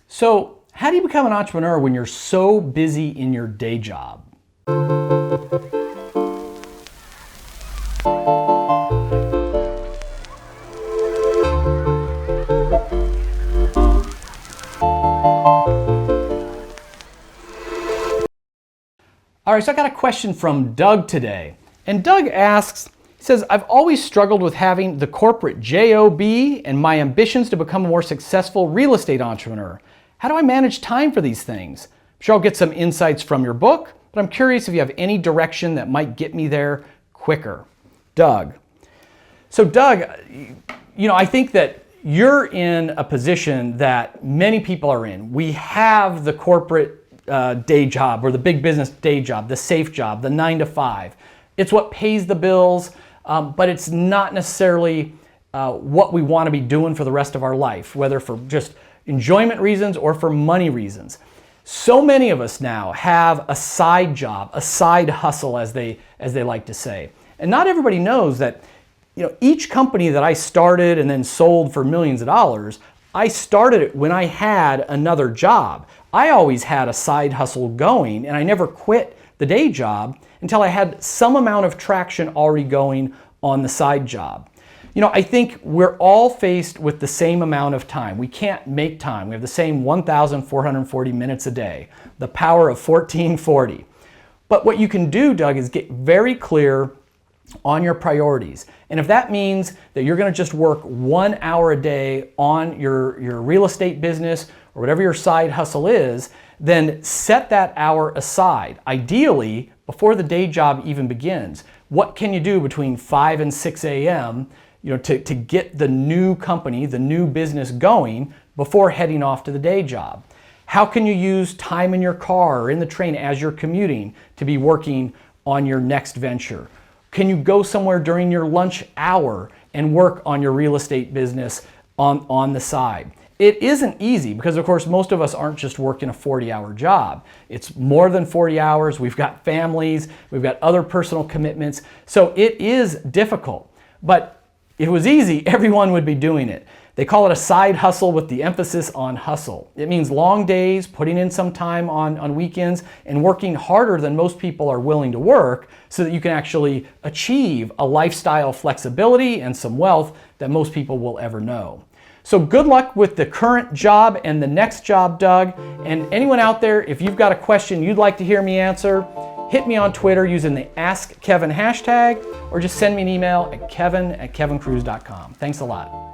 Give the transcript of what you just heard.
So, how do you become an entrepreneur when you're so busy in your day job? All right, so I got a question from Doug today. And Doug asks, he says, I've always struggled with having the corporate job and my ambitions to become a more successful real estate entrepreneur. How do I manage time for these things? I'm sure I'll get some insights from your book, but I'm curious if you have any direction that might get me there quicker. Doug. So Doug, I think that you're in a position that many people are in. We have the corporate day job or the big business day job, the safe job, the 9 to 5. It's what pays the bills, but it's not necessarily what we want to be doing for the rest of our life, whether for just enjoyment reasons or for money reasons. So many of us now have a side job, a side hustle, as they like to say. And not everybody knows that each company that I started and then sold for millions of dollars, I started it when I had another job. I always had a side hustle going, and I never quit the day job until I had some amount of traction already going on the side job. I think we're all faced with the same amount of time. We can't make time. We have the same 1,440 minutes a day, the power of 1440. But what you can do, Doug, is get very clear on your priorities. And if that means that you're going to just work 1 hour a day on your real estate business or whatever your side hustle is, then set that hour aside. Ideally, before the day job even begins. What can you do between 5 and 6 a.m. To get the new company, the new business going before heading off to the day job? How can you use time in your car or in the train as you're commuting to be working on your next venture? Can you go somewhere during your lunch hour and work on your real estate business on the side? It isn't easy because, of course, most of us aren't just working a 40-hour job. It's more than 40 hours. We've got families. We've got other personal commitments. So it is difficult. But if it was easy, everyone would be doing it. They call it a side hustle with the emphasis on hustle. It means long days, putting in some time on weekends, and working harder than most people are willing to work so that you can actually achieve a lifestyle flexibility and some wealth that most people will ever know. So good luck with the current job and the next job, Doug. And anyone out there, if you've got a question you'd like to hear me answer, hit me on Twitter using the Ask Kevin hashtag, or just send me an email at kevin@kevinkruse.com. Thanks a lot.